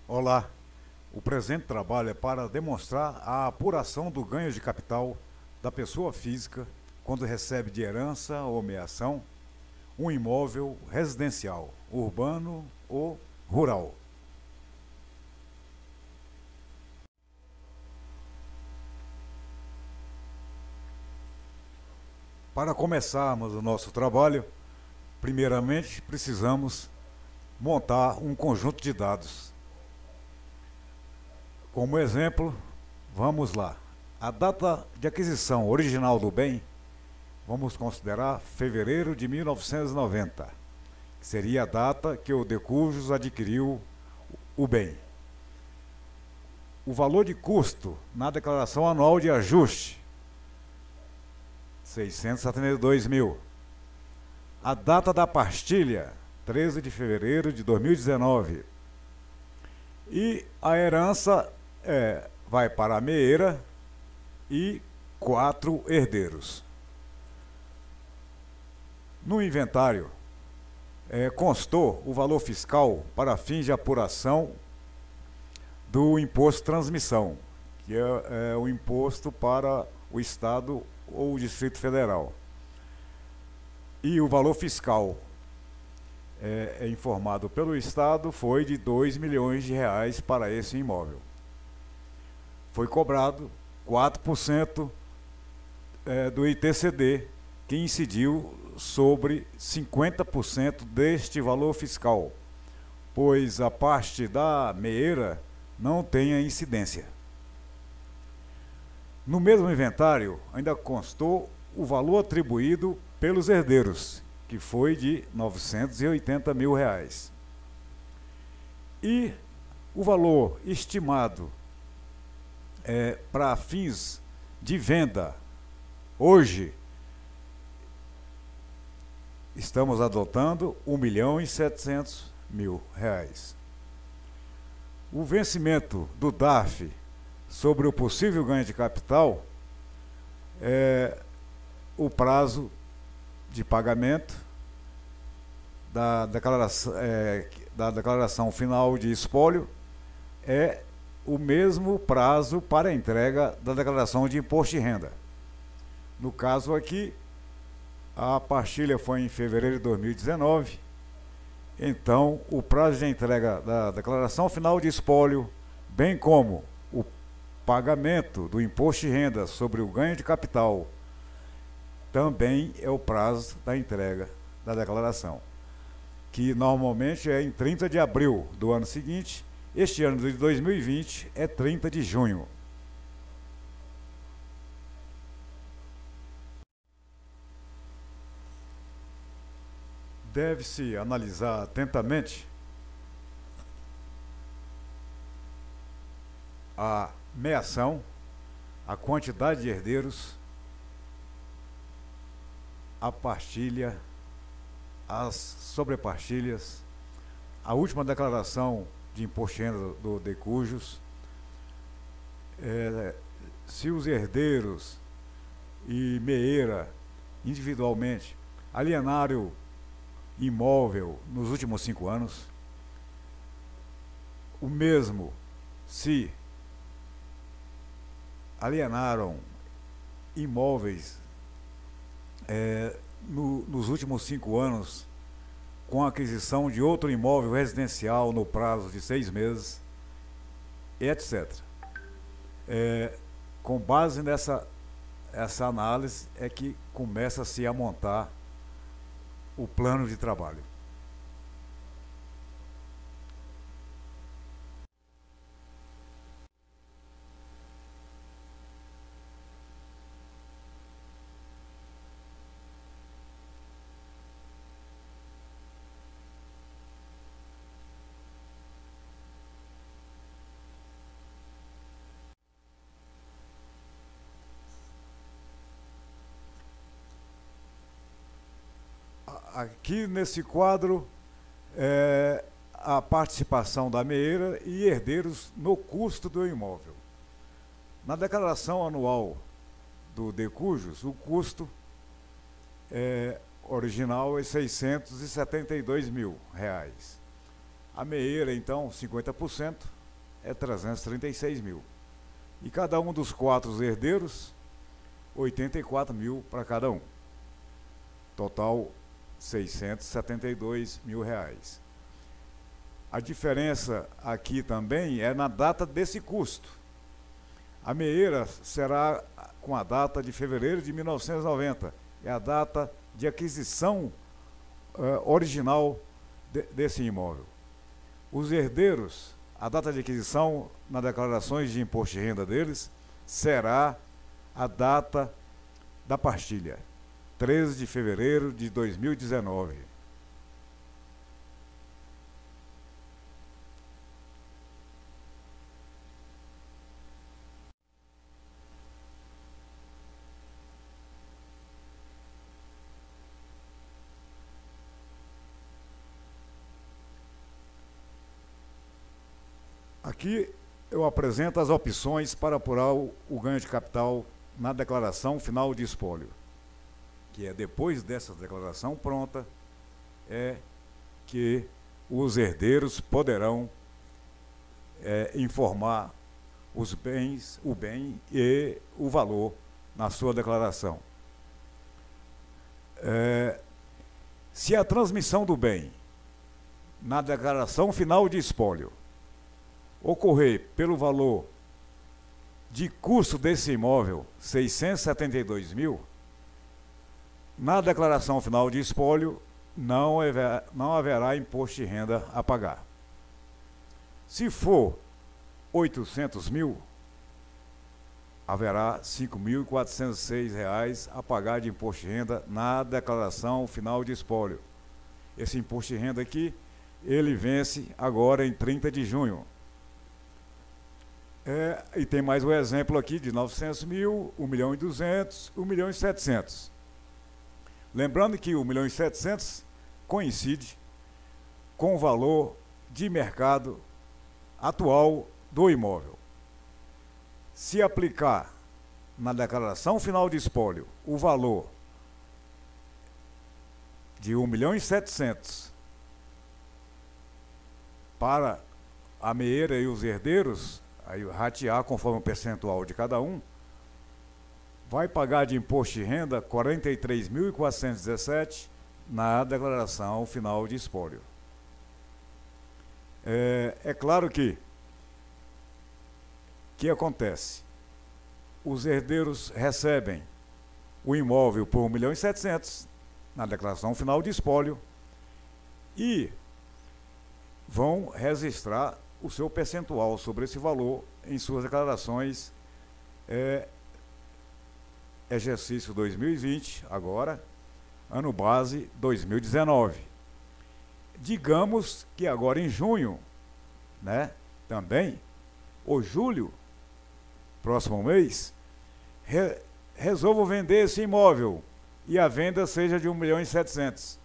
Olá, o presente trabalho é para demonstrar a apuração do ganho de capital da pessoa física quando recebe de herança ou meação um imóvel residencial, urbano ou rural. Para começarmos o nosso trabalho, primeiramente precisamos montar um conjunto de dados. Como exemplo, vamos lá. A data de aquisição original do bem, vamos considerar fevereiro de 1990, que seria a data que o Decujus adquiriu o bem. O valor de custo na declaração anual de ajuste, 672 mil. A data da partilha, 13 de fevereiro de 2019. E a herança vai para a meeira e 4 herdeiros. No inventário, constou o valor fiscal para fins de apuração do imposto de transmissão, que é o imposto para o Estado ou o Distrito Federal. E o valor fiscal informado pelo Estado foi de R$ 2 milhões para esse imóvel. Foi cobrado 4% do ITCD, que incidiu sobre 50% deste valor fiscal, pois a parte da meeira não tem a incidência. No mesmo inventário, ainda constou o valor atribuído pelos herdeiros, que foi de R$ 980 mil. E o valor estimado para fins de venda, hoje, estamos adotando R$ 1.700.000. O vencimento do DARF sobre o possível ganho de capital, o prazo de pagamento da declaração final de espólio é o mesmo prazo para a entrega da declaração de imposto de renda. No caso aqui, a partilha foi em fevereiro de 2019, então o prazo de entrega da declaração final de espólio, bem como o pagamento do imposto de renda sobre o ganho de capital, também é o prazo da entrega da declaração, que normalmente é em 30 de abril do ano seguinte. Este ano de 2020 é 30 de junho. Deve-se analisar atentamente a meação, a quantidade de herdeiros, a partilha, as sobrepartilhas, a última declaração de imposto de renda do Decujus, se os herdeiros e meeira individualmente alienaram imóvel nos últimos 5 anos, o mesmo se alienaram imóveis nos últimos 5 anos com a aquisição de outro imóvel residencial no prazo de 6 meses, etc. Com base nessa análise é que começa-se a montar o plano de trabalho. Aqui nesse quadro, a participação da meeira e herdeiros no custo do imóvel. Na declaração anual do Decujus, o custo original é R$ 672 mil. A meieira, então, 50%, é 336 mil. E cada um dos 4 herdeiros, 84 mil para cada um. Total, 672 mil reais. A diferença aqui também é na data desse custo. A meieira será com a data de fevereiro de 1990. É a data de aquisição original desse imóvel. Os herdeiros, a data de aquisição nas declarações de imposto de renda deles será a data da partilha, 13 de fevereiro de 2019. Aqui eu apresento as opções para apurar o ganho de capital na declaração final de espólio, que é depois dessa declaração pronta, é que os herdeiros poderão informar os bens, o bem e o valor na sua declaração. Se a transmissão do bem na declaração final de espólio ocorrer pelo valor de custo desse imóvel, 672 mil, na declaração final de espólio não haverá imposto de renda a pagar. Se for 800 mil, haverá R$ 5.406 a pagar de imposto de renda na declaração final de espólio. Esse imposto de renda aqui, ele vence agora em 30 de junho. E tem mais um exemplo aqui de 900 mil, 1.200.000, 1.700.000. Lembrando que 1.700.000 coincide com o valor de mercado atual do imóvel. Se aplicar na declaração final de espólio o valor de 1.700.000 para a meieira e os herdeiros, aí ratear conforme o percentual de cada um, vai pagar de imposto de renda 43.417 na declaração final de espólio. É claro que acontece? Os herdeiros recebem o imóvel por 1.700.000 na declaração final de espólio e vão registrar o seu percentual sobre esse valor em suas declarações exercício 2020, agora, ano base 2019. Digamos que agora em junho, né, também, ou julho, próximo mês, resolvo vender esse imóvel e a venda seja de 1.700.000.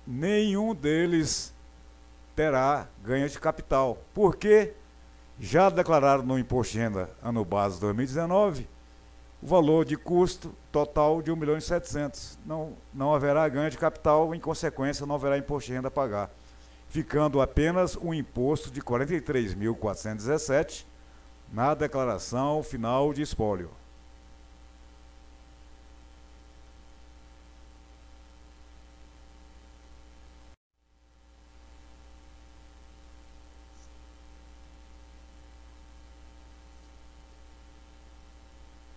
Nenhum deles terá ganho de capital, porque já declararam no imposto de renda ano base 2019 o valor de custo total de 1.700.000. Não haverá ganho de capital, em consequência não haverá imposto de renda a pagar, ficando apenas um imposto de 43.417 na declaração final de espólio.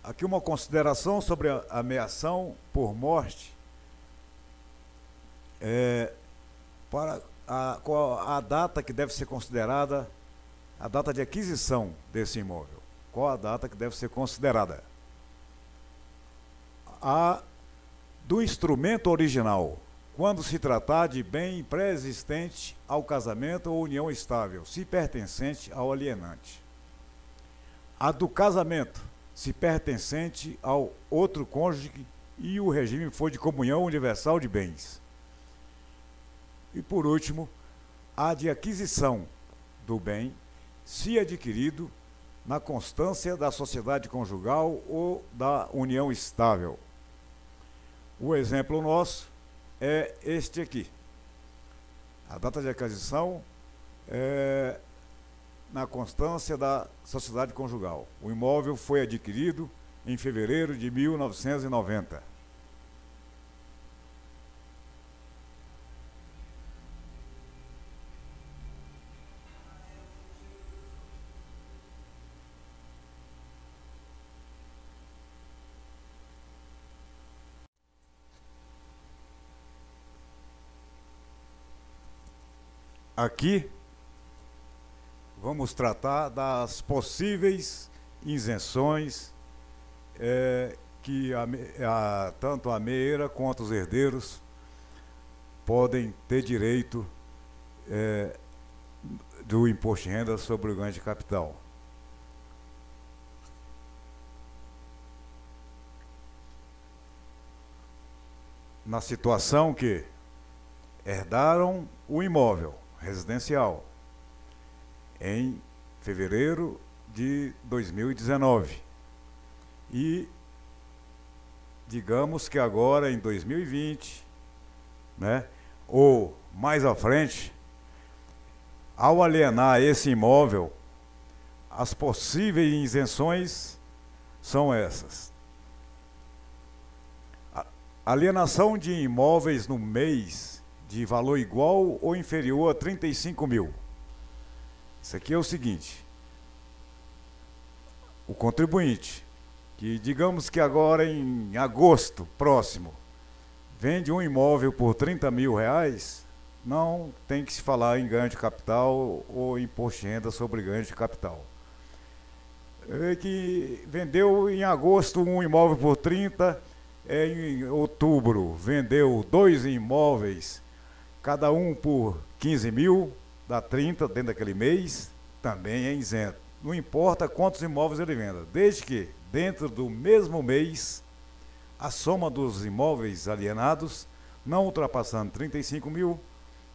Aqui uma consideração sobre a ameação por morte. Qual a data que deve ser considerada, a data de aquisição desse imóvel. Qual a data que deve ser considerada? A do instrumento original, quando se tratar de bem pré-existente ao casamento ou união estável, se pertencente ao alienante. A do casamento, se pertencente ao outro cônjuge e o regime for de comunhão universal de bens. E por último, a de aquisição do bem, se adquirido na constância da sociedade conjugal ou da união estável. O exemplo nosso é este aqui. A data de aquisição é na constância da sociedade conjugal. O imóvel foi adquirido em fevereiro de 1990. Aqui vamos tratar das possíveis isenções que tanto a meira quanto os herdeiros podem ter direito do imposto de renda sobre o ganho de capital. Na situação que herdaram o imóvel residencial em fevereiro de 2019 e digamos que agora em 2020, né, ou mais à frente, ao alienar esse imóvel, as possíveis isenções são essas: alienação de imóveis no mês de valor igual ou inferior a 35 mil. Isso aqui é o seguinte: o contribuinte, que digamos que agora em agosto próximo, vende um imóvel por 30 mil reais, não tem que se falar em ganho de capital ou imposto de renda sobre ganho de capital. Que vendeu em agosto um imóvel por 30, em outubro vendeu 2 imóveis, cada um por 15 mil, dá 30 dentro daquele mês, também é isento. Não importa quantos imóveis ele venda, desde que dentro do mesmo mês a soma dos imóveis alienados, não ultrapassando 35 mil,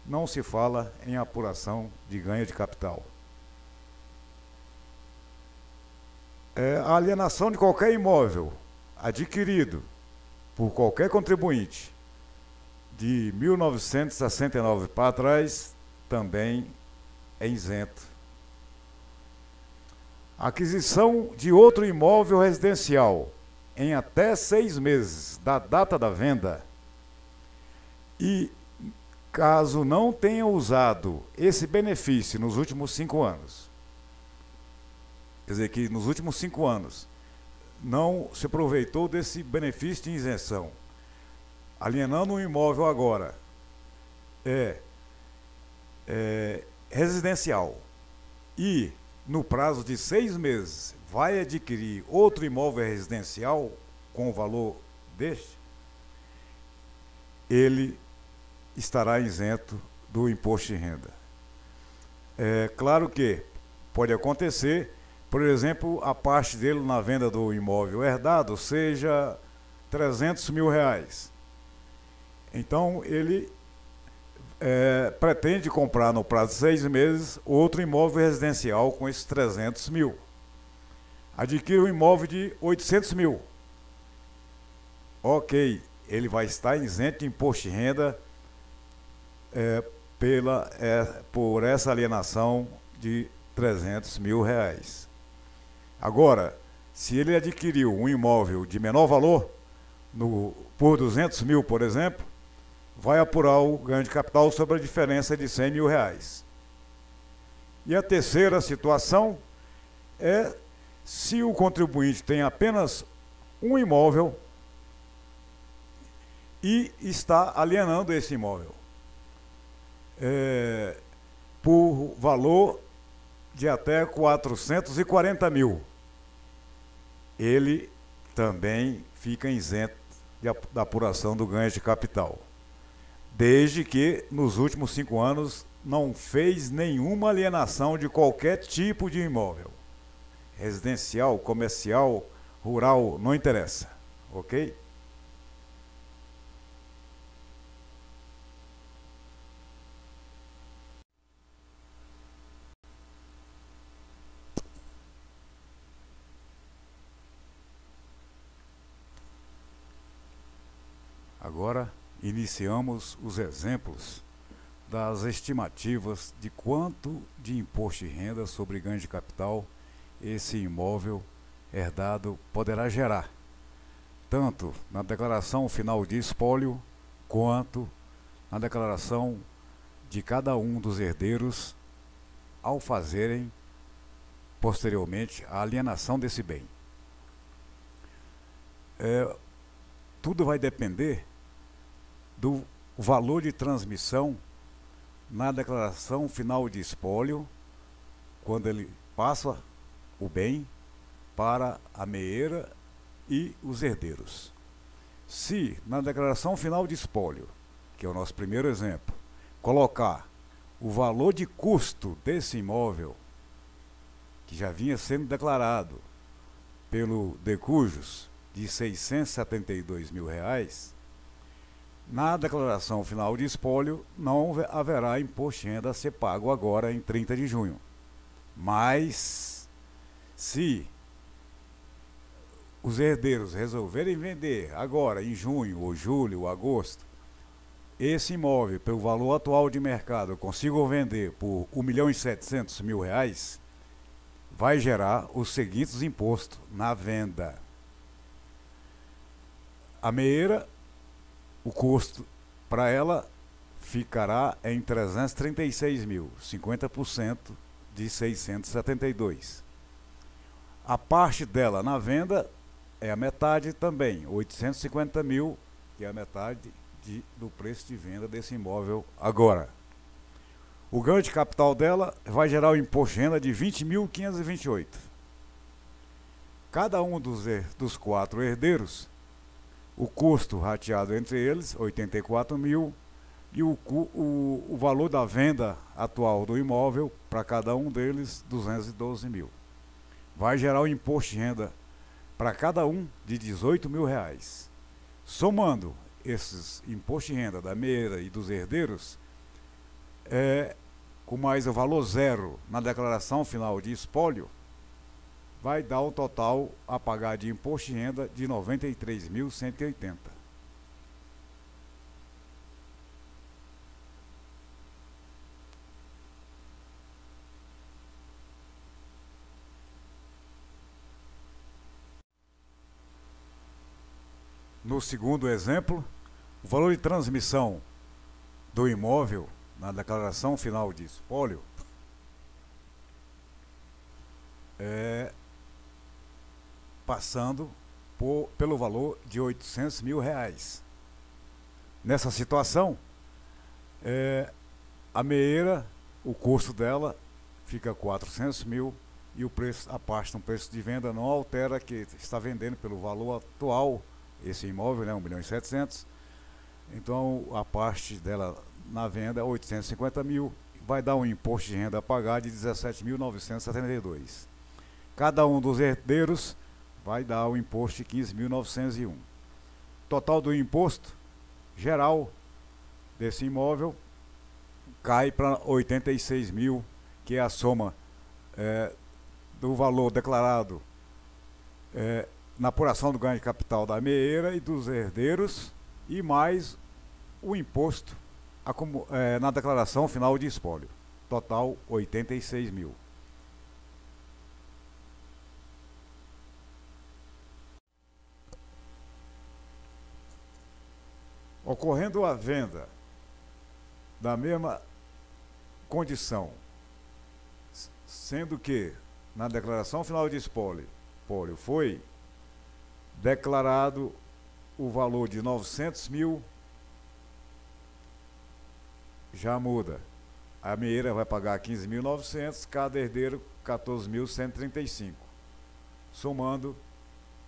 não se fala em apuração de ganho de capital. A alienação de qualquer imóvel adquirido por qualquer contribuinte de 1969 para trás também é isento. Aquisição de outro imóvel residencial em até 6 meses da data da venda e caso não tenha usado esse benefício nos últimos 5 anos, quer dizer que nos últimos 5 anos não se aproveitou desse benefício de isenção, alienando um imóvel agora residencial e no prazo de 6 meses vai adquirir outro imóvel residencial com o valor deste, ele estará isento do imposto de renda. É claro que pode acontecer, por exemplo, a parte dele na venda do imóvel herdado seja 300 mil reais. Então ele pretende comprar no prazo de 6 meses outro imóvel residencial com esses 300 mil. Adquire um imóvel de 800 mil. Ok, ele vai estar isento de imposto de renda por essa alienação de 300 mil reais. Agora, se ele adquiriu um imóvel de menor valor, por 200 mil, por exemplo, vai apurar o ganho de capital sobre a diferença de 100 mil reais. E a terceira situação é se o contribuinte tem apenas um imóvel e está alienando esse imóvel por valor de até 440 mil. Ele também fica isento da apuração do ganho de capital, desde que nos últimos 5 anos não fez nenhuma alienação de qualquer tipo de imóvel, residencial, comercial, rural, não interessa, ok? Agora iniciamos os exemplos das estimativas de quanto de imposto de renda sobre ganho de capital esse imóvel herdado poderá gerar, tanto na declaração final de espólio quanto na declaração de cada um dos herdeiros ao fazerem posteriormente a alienação desse bem. Tudo vai depender do valor de transmissão na declaração final de espólio, quando ele passa o bem para a meeira e os herdeiros. Se na declaração final de espólio, que é o nosso primeiro exemplo, colocar o valor de custo desse imóvel, que já vinha sendo declarado pelo Decujus de R$672 mil, na declaração final de espólio não haverá imposto de renda a ser pago agora em 30 de junho. Mas, se os herdeiros resolverem vender agora em junho, ou julho, ou agosto, esse imóvel, pelo valor atual de mercado, consigam vender por R$1.700.000, vai gerar os seguintes impostos na venda. A meeira, o custo para ela ficará em 336 mil, 50% de 672. A parte dela na venda é a metade também, 850 mil, que é a metade do preço de venda desse imóvel agora. O ganho de capital dela vai gerar o imposto de renda de 20.528. Cada um dos 4 herdeiros, o custo rateado entre eles, 84 mil, e o valor da venda atual do imóvel, para cada um deles, 212 mil. Vai gerar o imposto de renda para cada um de R$18 mil. Somando esses impostos de renda da meeira e dos herdeiros, com mais o valor zero na declaração final de espólio, vai dar um total a pagar de imposto de renda de 93.180. No segundo exemplo, o valor de transmissão do imóvel na declaração final de espólio passando pelo valor de R$800 mil. Nessa situação, a meeira, o custo dela fica 400 mil e o preço, a parte do preço de venda não altera, que está vendendo pelo valor atual esse imóvel, né, 1.700.000. Então a parte dela na venda é 850 mil, vai dar um imposto de renda a pagar de 17.972. Cada um dos herdeiros vai dar o imposto de 15.901. Total do imposto geral desse imóvel cai para 86 mil, que é a soma do valor declarado na apuração do ganho de capital da meeira e dos herdeiros, e mais o imposto na declaração final de espólio. Total 86 mil. Ocorrendo a venda da mesma condição, sendo que na declaração final de espólio foi declarado o valor de 900 mil, já muda. A meeira vai pagar 15.900, cada herdeiro 14.135. Somando,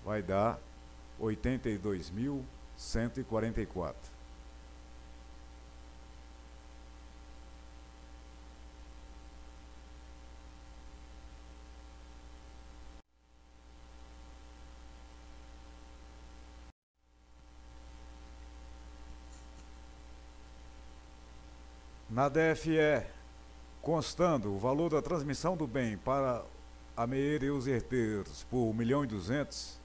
vai dar 82.144. Na DFE, constando o valor da transmissão do bem para a meeira e os herdeiros por 1.200.000,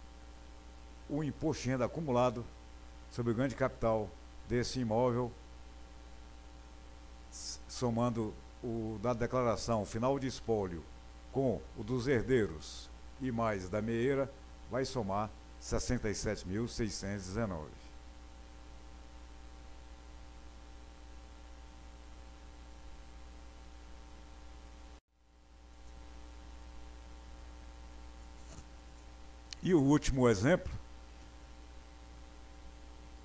o imposto de renda acumulado sobre o ganho de capital desse imóvel somando o da declaração final de espólio com o dos herdeiros e mais da meeira, vai somar 67.619. E o último exemplo,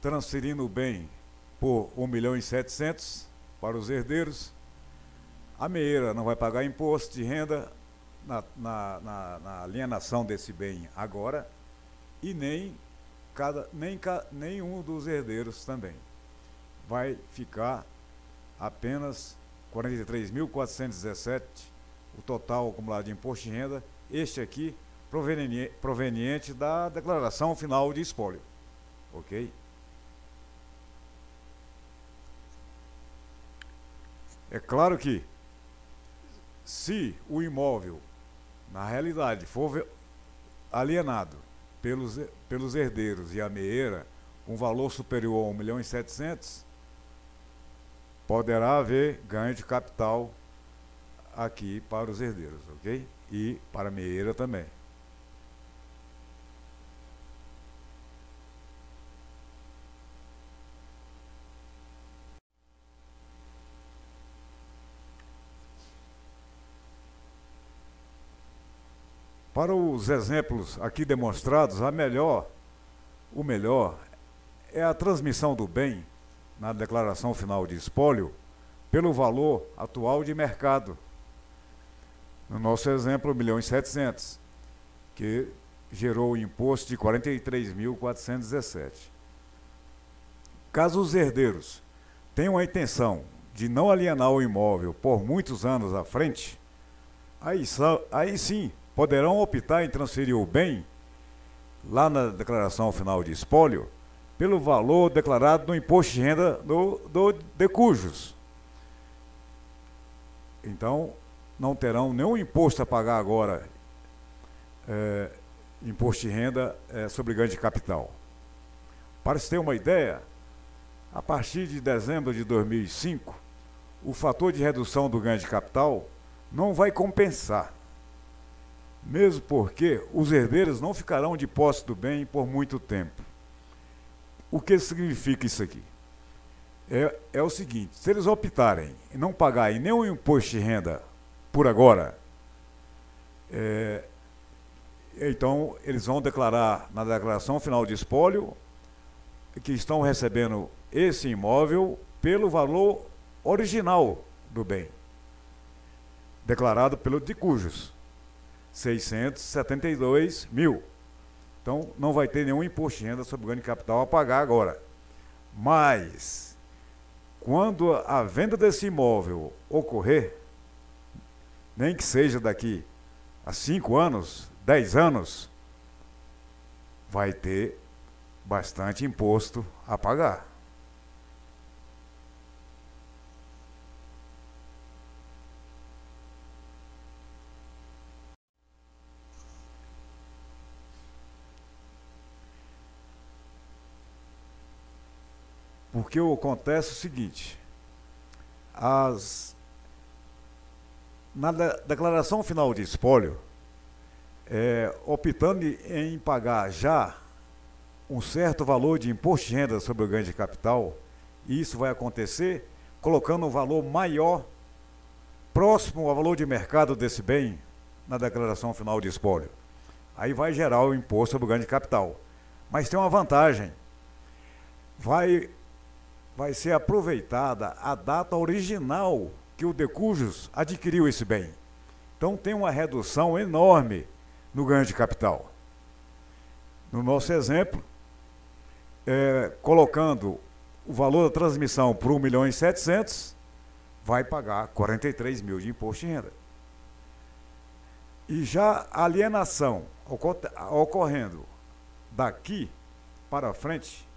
transferindo o bem por 1.700.000 para os herdeiros, a meeira não vai pagar imposto de renda na alienação desse bem agora, e nenhum dos herdeiros também. Vai ficar apenas 43.417 o total acumulado de imposto de renda, este aqui proveniente da declaração final de espólio. Ok? É claro que, se o imóvel, na realidade, for alienado pelos herdeiros e a meeira, com valor superior a 1.700.000, poderá haver ganho de capital aqui para os herdeiros, ok? E para a meeira também. Para os exemplos aqui demonstrados, o melhor é a transmissão do bem na declaração final de espólio pelo valor atual de mercado. No nosso exemplo, 1.700.000, que gerou o imposto de 43.417. Caso os herdeiros tenham a intenção de não alienar o imóvel por muitos anos à frente, aí sim poderão optar em transferir o bem, lá na declaração final de espólio, pelo valor declarado no imposto de renda de cujos. Então, não terão nenhum imposto a pagar agora, imposto de renda sobre ganho de capital. Para se ter uma ideia, a partir de dezembro de 2005, o fator de redução do ganho de capital não vai compensar, mesmo porque os herdeiros não ficarão de posse do bem por muito tempo. O que significa isso aqui? É o seguinte: se eles optarem em não pagarem nenhum imposto de renda por agora, então eles vão declarar na declaração final de espólio que estão recebendo esse imóvel pelo valor original do bem, declarado pelo de cujos, 672.000. Então, não vai ter nenhum imposto de renda sobre ganho de capital a pagar agora. Mas, quando a venda desse imóvel ocorrer, nem que seja daqui a 5 anos, 10 anos, vai ter bastante imposto a pagar. Porque acontece o seguinte: na declaração final de espólio, optando em pagar já um certo valor de imposto de renda sobre o ganho de capital, e isso vai acontecer colocando um valor maior, próximo ao valor de mercado desse bem, na declaração final de espólio. Aí vai gerar o imposto sobre o ganho de capital. Mas tem uma vantagem: vai ser aproveitada a data original que o de cujos adquiriu esse bem. Então tem uma redução enorme no ganho de capital. No nosso exemplo, colocando o valor da transmissão por 1.700.000, vai pagar 43.000 de imposto de renda. E já a alienação ocorrendo daqui para frente,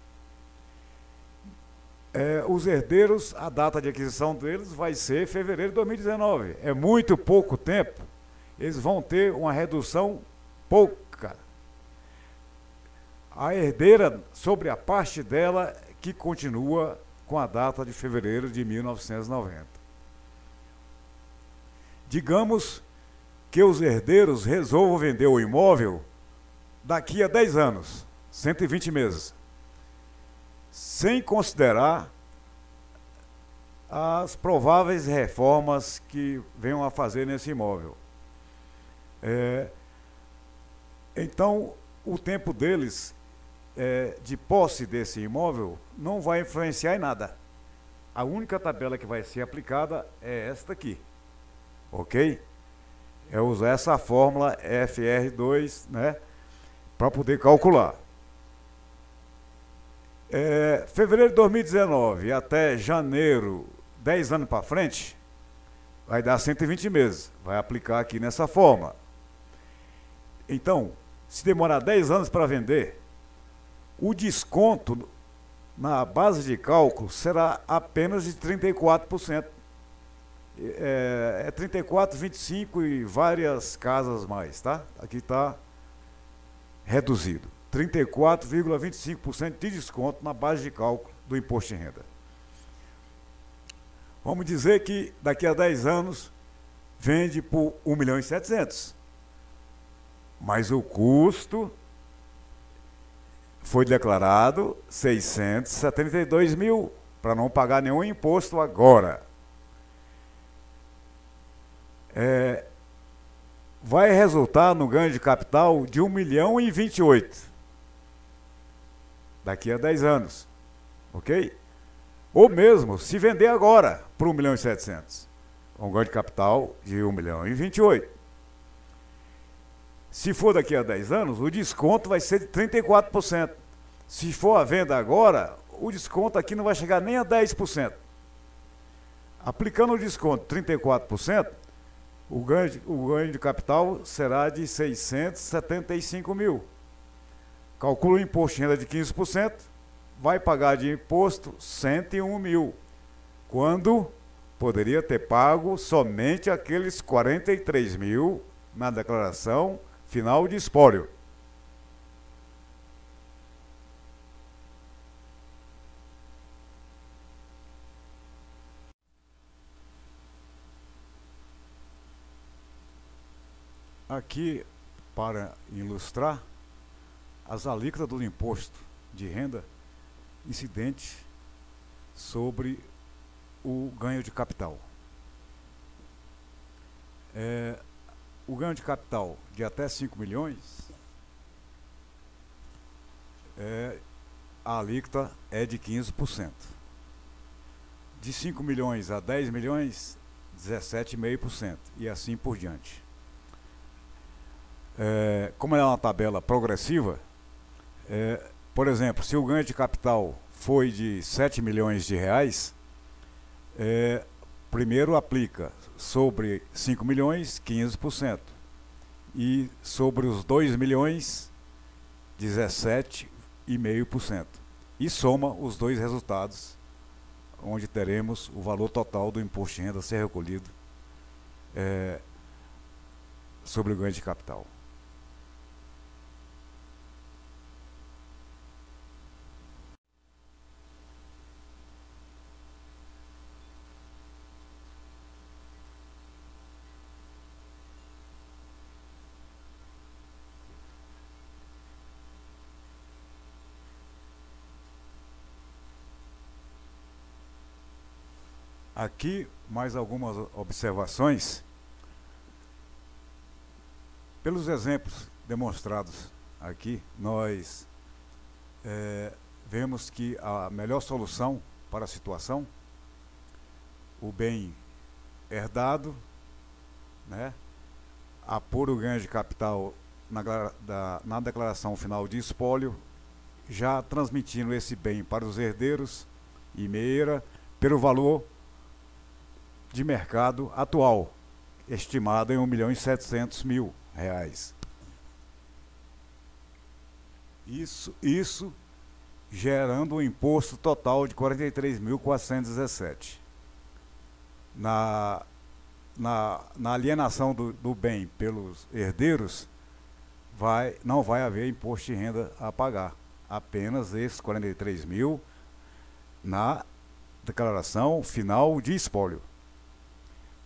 os herdeiros, a data de aquisição deles vai ser fevereiro de 2019. É muito pouco tempo. Eles vão ter uma redução pouca. A herdeira, sobre a parte dela, que continua com a data de fevereiro de 1990. Digamos que os herdeiros resolvam vender o imóvel daqui a 10 anos, 120 meses, sem considerar as prováveis reformas que venham a fazer nesse imóvel. Então, o tempo deles de posse desse imóvel não vai influenciar em nada. A única tabela que vai ser aplicada é esta aqui, ok? É usar essa fórmula FR2, né, para poder calcular. Fevereiro de 2019 até janeiro, 10 anos para frente, vai dar 120 meses. Vai aplicar aqui nessa forma. Então, se demorar 10 anos para vender, o desconto na base de cálculo será apenas de 34%. 34, 25 e várias casas mais, tá? Aqui está reduzido. 34,25% de desconto na base de cálculo do imposto de renda. Vamos dizer que daqui a 10 anos vende por 1.700.000. Mas o custo foi declarado 672 mil, para não pagar nenhum imposto agora. Vai resultar no ganho de capital de 1.028.000 daqui a 10 anos, ok? Ou mesmo, se vender agora por 1.700.000, um ganho de capital de 1.028.000. Se for daqui a 10 anos, o desconto vai ser de 34%. Se for a venda agora, o desconto aqui não vai chegar nem a 10%. Aplicando o desconto de 34%, o ganho de capital será de 675 mil. Calcula o imposto de renda de 15%, vai pagar de imposto 101 mil, quando poderia ter pago somente aqueles 43 mil na declaração final de espólio. Aqui, para ilustrar, as alíquotas do imposto de renda incidente sobre o ganho de capital. O ganho de capital de até 5 milhões, a alíquota é de 15%. De 5 milhões a 10 milhões, 17,5%, e assim por diante. Como é uma tabela progressiva, por exemplo, se o ganho de capital foi de 7 milhões de reais, primeiro aplica sobre 5 milhões, 15%, e sobre os 2 milhões, 17,5%. E soma os dois resultados, onde teremos o valor total do imposto de renda a ser recolhido sobre o ganho de capital. Aqui, mais algumas observações. Pelos exemplos demonstrados aqui, nós vemos que a melhor solução para a situação, o bem herdado, né, apor o ganho de capital na declaração final de espólio, já transmitindo esse bem para os herdeiros e meira pelo valor de mercado atual, estimado em 1.700.000 reais. Isso gerando um imposto total de 43.417. Na alienação do bem pelos herdeiros, não vai haver imposto de renda a pagar, apenas esses 43 mil na declaração final de espólio.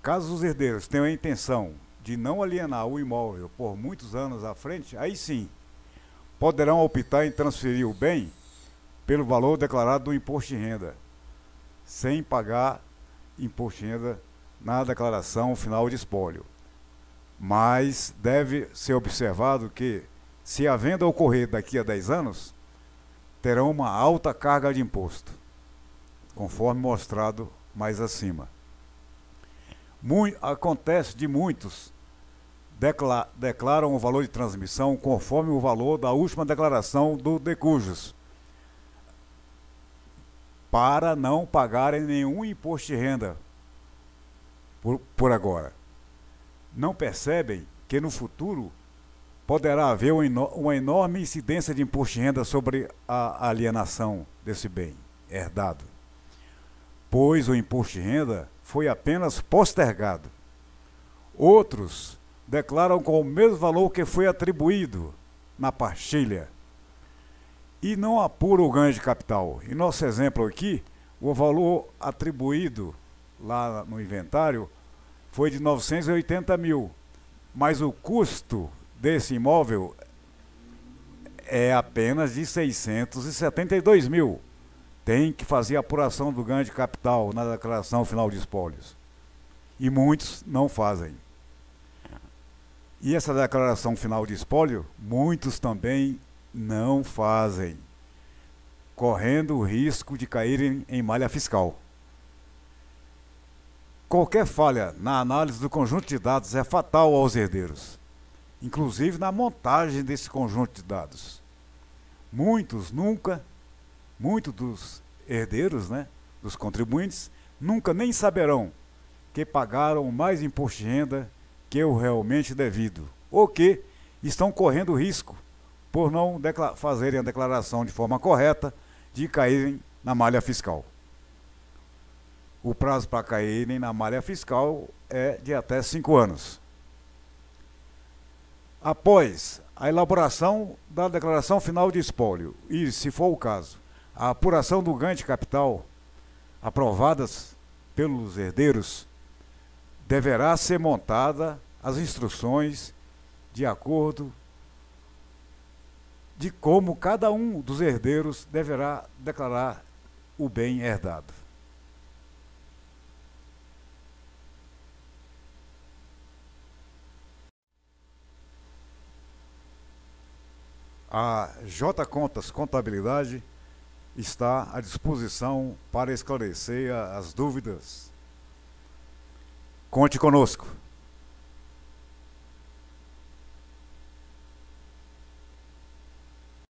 Caso os herdeiros tenham a intenção de não alienar o imóvel por muitos anos à frente, aí sim, poderão optar em transferir o bem pelo valor declarado do imposto de renda, sem pagar imposto de renda na declaração final de espólio. Mas deve ser observado que, se a venda ocorrer daqui a 10 anos, terão uma alta carga de imposto, conforme mostrado mais acima. Acontece de muitos declaram o valor de transmissão conforme o valor da última declaração do decujus, para não pagarem nenhum imposto de renda por agora. Não percebem que no futuro poderá haver uma enorme incidência de imposto de renda sobre a alienação desse bem herdado, pois o imposto de renda foi apenas postergado. Outros declaram com o mesmo valor que foi atribuído na partilha e não apuram o ganho de capital. Em nosso exemplo aqui, o valor atribuído lá no inventário foi de 980 mil, mas o custo desse imóvel é apenas de 672 mil. Tem que fazer a apuração do ganho de capital na declaração final de espólios. E muitos não fazem. E essa declaração final de espólio, muitos também não fazem, correndo o risco de caírem em malha fiscal. Qualquer falha na análise do conjunto de dados é fatal aos herdeiros, inclusive na montagem desse conjunto de dados. Muitos dos herdeiros, dos contribuintes, nunca nem saberão que pagaram mais imposto de renda que o realmente devido, ou que estão correndo risco, por não fazerem a declaração de forma correta, de caírem na malha fiscal. O prazo para caírem na malha fiscal é de até 5 anos. Após a elaboração da declaração final de espólio, e, se for o caso, a apuração do ganho de capital, aprovadas pelos herdeiros, deverá ser montada as instruções de acordo de como cada um dos herdeiros deverá declarar o bem herdado. A J Contas Contabilidade está à disposição para esclarecer as dúvidas. Conte conosco.